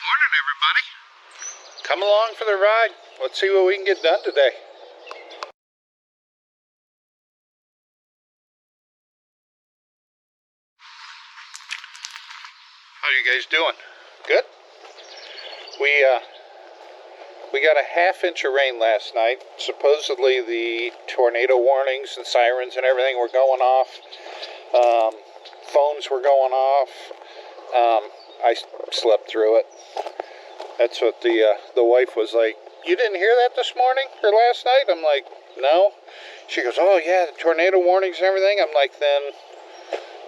Morning, everybody. Come along for the ride. Let's see what we can get done today. How are you guys doing? Good? We got a half-inch of rain last night. Supposedly the tornado warnings and sirens and everything were going off. Phones were going off. I slept through it. That's what the wife was like. You didn't hear that this morning or last night? I'm like, no. She goes, oh yeah, the tornado warnings and everything. I'm like, then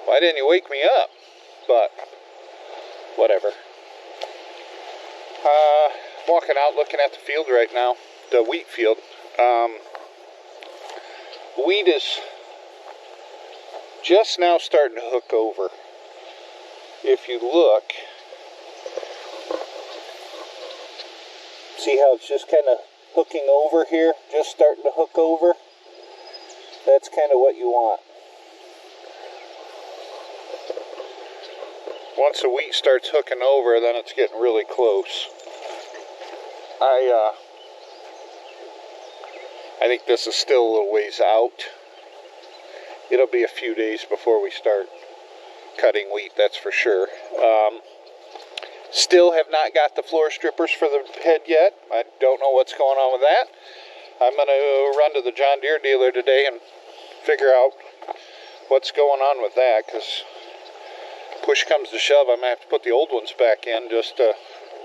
why didn't you wake me up? But whatever. Walking out looking at the field right now, the wheat field. Wheat is just now starting to hook over. If you look, see how it's just kind of hooking over here, just starting to hook over? That's kind of what you want. Once the wheat starts hooking over, then it's getting really close. I think this is still a little ways out. It'll be a few days before we start cutting wheat, that's for sure. Still have not got the floor strippers for the head yet. I don't know what's going on with that. I'm going to run to the John Deere dealer today and figure out what's going on with that, because push comes to shove, I might have to put the old ones back in just to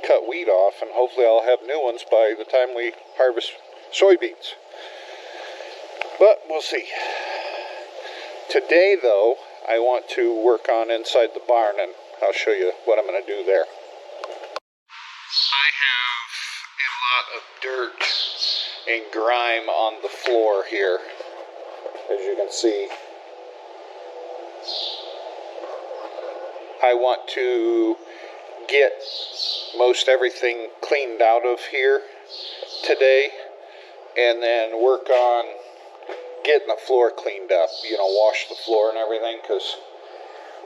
cut wheat off, and hopefully I'll have new ones by the time we harvest soybeans. But we'll see. Today, though, I want to work on inside the barn, and I'll show you what I'm going to do there. I have a lot of dirt and grime on the floor here, as you can see. I want to get most everything cleaned out of here today, and then work on getting the floor cleaned up, wash the floor and everything, because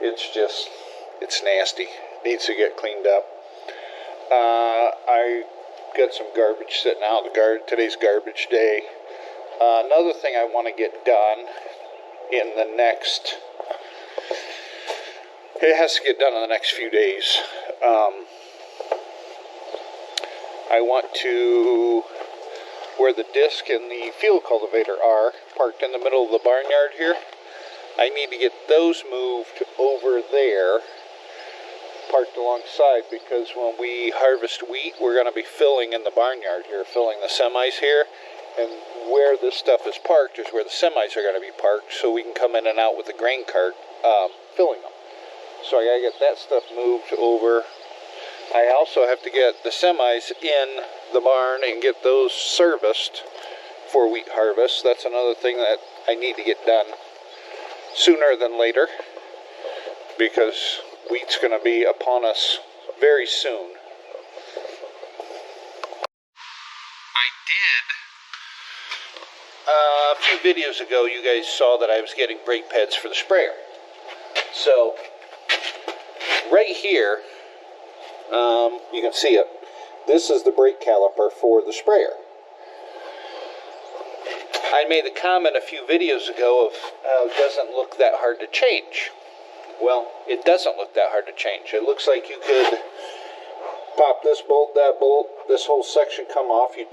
it's nasty. It needs to get cleaned up. I got some garbage sitting out. Today's garbage day. Another thing I want to get done in the next, it has to get done in the next few days. I want to, where the disc and the field cultivator are, parked in the middle of the barnyard here, I need to get those moved over there, parked alongside, because when we harvest wheat, we're going to be filling in the barnyard here, filling the semis here, and where this stuff is parked is where the semis are going to be parked, so we can come in and out with the grain cart, filling them. So I got to get that stuff moved over. I also have to get the semis in the barn and get those serviced for wheat harvest. That's another thing that I need to get done sooner than later, because wheat's going to be upon us very soon. I did, a few videos ago, you guys saw that I was getting brake pads for the sprayer. So, right here, you can see it. This is the brake caliper for the sprayer. I made a comment a few videos ago of how it doesn't look that hard to change. Well, it doesn't look that hard to change. It looks like you could pop this bolt, that bolt, this whole section come off. You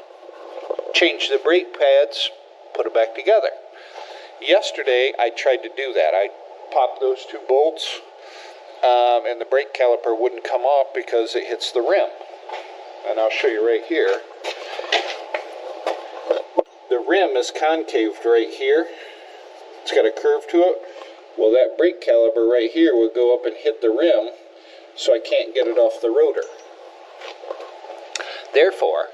change the brake pads, put it back together. Yesterday, I tried to do that. I popped those two bolts, and the brake caliper wouldn't come off because it hits the rim. And I'll show you right here. The rim is concaved right here. It's got a curve to it. Well, that brake caliper right here will go up and hit the rim, so I can't get it off the rotor. Therefore,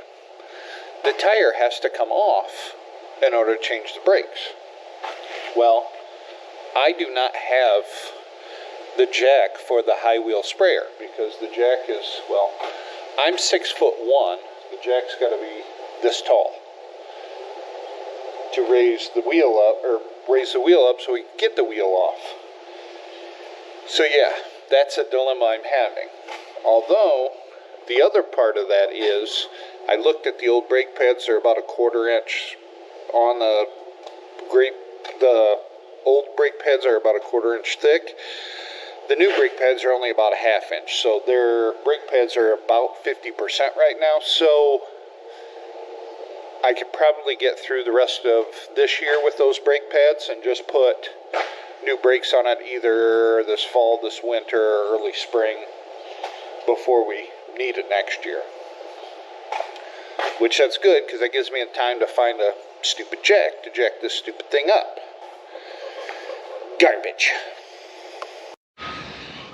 the tire has to come off in order to change the brakes. Well, I do not have the jack for the high wheel sprayer, because the jack is, well, I'm 6'1". The jack's got to be this tall to raise the wheel up, or raise the wheel up so we can get the wheel off. So yeah, that's a dilemma I'm having. Although The other part of that is, I looked at the old brake pads. They're about a 1/4 inch on the old brake pads are about a 1/4 inch thick. The new brake pads are only about a 1/2 inch, so their brake pads are about 50% right now. So I could probably get through the rest of this year with those brake pads and just put new brakes on it either this fall, this winter, or early spring before we need it next year. Which that's good, because that gives me time to find a stupid jack to jack this stupid thing up. Garbage.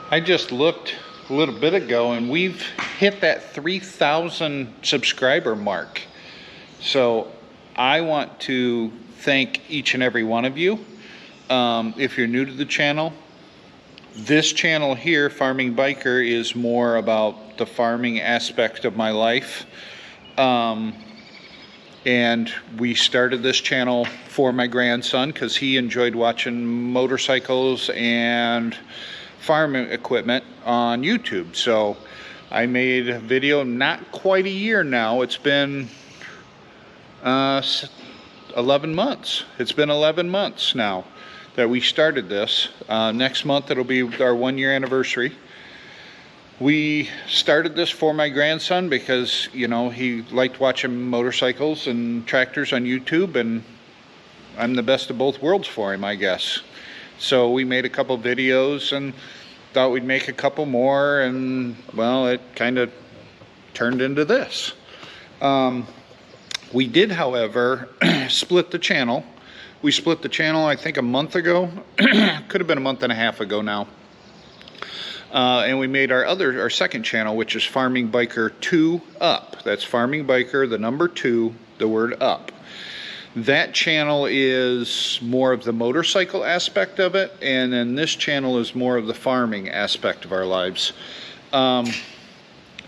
I just looked a little bit ago and we've hit that 3,000 subscriber mark. So I want to thank each and every one of you. If you're new to the channel, this channel here, Farming Biker, is more about the farming aspect of my life. And we started this channel for my grandson because he enjoyed watching motorcycles and farm equipment on YouTube. So I made a video not quite a year now. It's been 11 months. It's been 11 months now that we started this. Next month it'll be our 1-year anniversary. We started this for my grandson because, you know, he liked watching motorcycles and tractors on YouTube, and I'm the best of both worlds for him, I guess. So we made a couple videos and thought we'd make a couple more, and well, it kind of turned into this. We did, however, split the channel. We split the channel, I think, a month ago. Could have been a month and a half ago now. And we made our second channel, which is Farming Biker 2 Up. That's Farming Biker, the number 2, the word up. That channel is more of the motorcycle aspect of it, and then this channel is more of the farming aspect of our lives.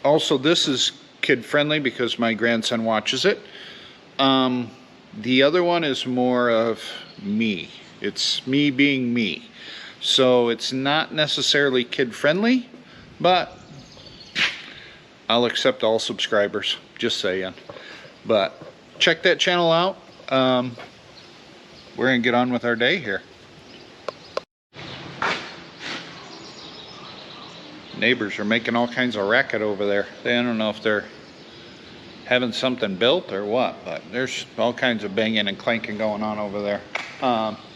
Also, this is kid-friendly because my grandson watches it. The other one is more of me. It's me being me. So it's not necessarily kid-friendly, but I'll accept all subscribers, just saying. But check that channel out. We're gonna get on with our day here. Neighbors are making all kinds of racket over there. I don't know if they're having something built or what, but there's all kinds of banging and clanking going on over there.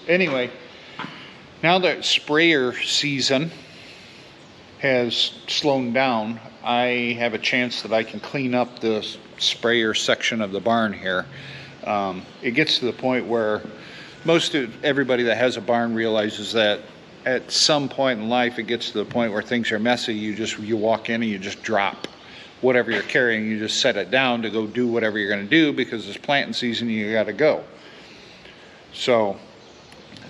Anyway, now that sprayer season has slowed down, I have a chance that I can clean up the sprayer section of the barn here. It gets to the point where everybody that has a barn realizes that at some point in life it gets to the point where things are messy. You walk in and you just drop whatever you're carrying. You just set it down to go do whatever you're going to do because it's planting season and you got to go. So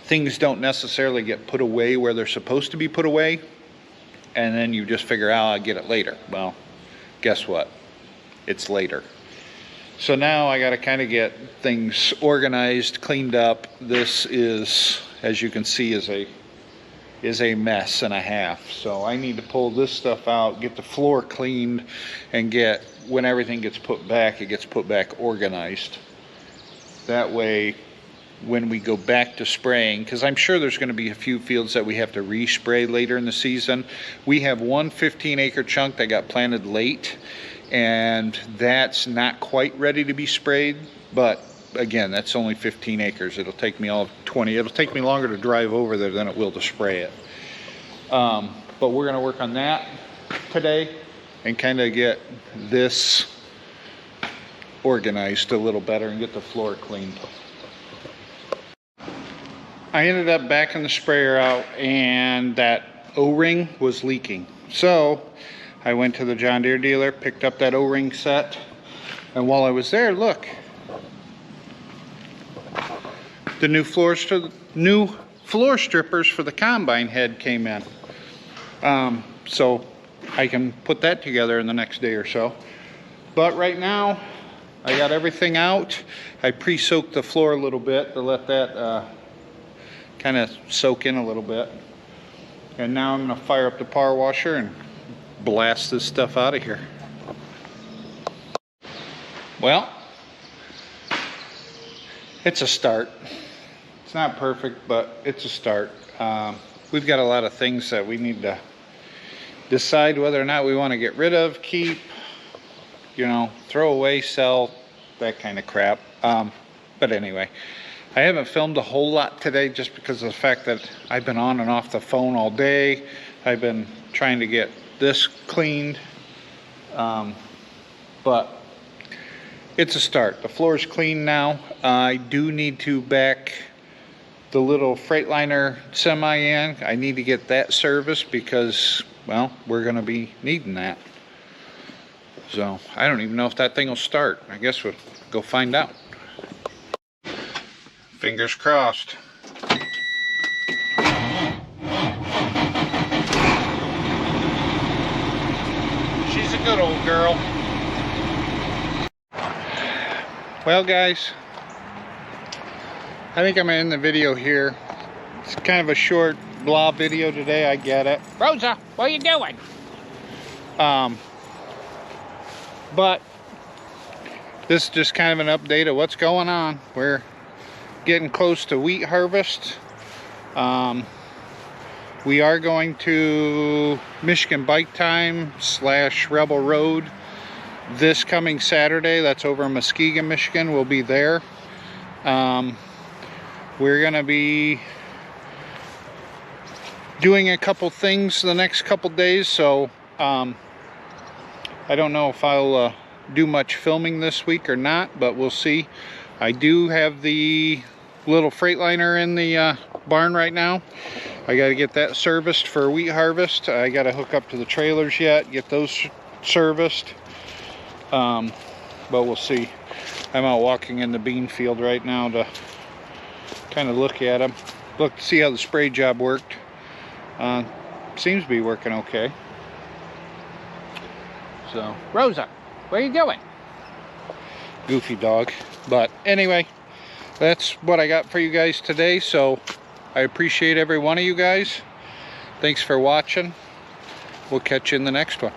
things don't necessarily get put away where they're supposed to be put away, and then you just figure out, I'll get it later. Well, guess what? It's later. So now I got to kind of get things organized, cleaned up. This is, as you can see, is a mess and a half. So I need to pull this stuff out, get the floor cleaned, and when everything gets put back, it gets put back organized. That way, when we go back to spraying, because I'm sure there's going to be a few fields that we have to respray later in the season. We have one 15-acre chunk that got planted late, and that's not quite ready to be sprayed, but again, that's only 15 acres. It'll take me all 20. It'll take me longer to drive over there than it will to spray it. But we're going to work on that today and kind of get this organized a little better and get the floor cleaned. I ended up backing the sprayer out and that O-ring was leaking. So I went to the John Deere dealer, picked up that O-ring set, and while I was there, look, the new floor strippers for the combine head came in. So I can put that together in the next day or so. But right now, I got everything out. I pre-soaked the floor a little bit to let that kind of soak in a little bit. And now I'm going to fire up the power washer and blast this stuff out of here. Well, it's a start. It's not perfect, but it's a start. We've got a lot of things that we need to decide whether or not we want to get rid of, keep, you know, throw away, sell, that kind of crap. But anyway, I haven't filmed a whole lot today just because of the fact that I've been on and off the phone all day. I've been trying to get this cleaned, but it's a start. The floor's clean now. I do need to back the little Freightliner semi in. I need to get that serviced because, well, we're going to be needing that. So I don't even know if that thing will start. I guess we'll go find out. Fingers crossed. She's a good old girl. Well, guys, I think I'm gonna end the video here. It's kind of a short blah video today, I get it. Rosa, what are you doing? But this is just kind of an update of what's going on. We're getting close to wheat harvest. We are going to Michigan Bike Time / Rebel Road this coming Saturday. That's over in Muskegon, Michigan. We'll be there. We're gonna be doing a couple things the next couple days, so I don't know if I'll do much filming this week or not, but we'll see. I do have the little Freightliner in the barn right now. I got to get that serviced for wheat harvest. I got to hook up to the trailers yet, get those serviced. But we'll see. I'm out walking in the bean field right now to kind of look at them. Look to see how the spray job worked. Seems to be working okay. So, Rosa, what are you doing? goofy dog. But anyway, that's what I got for you guys today. So I appreciate every one of you guys. Thanks for watching. We'll catch you in the next one.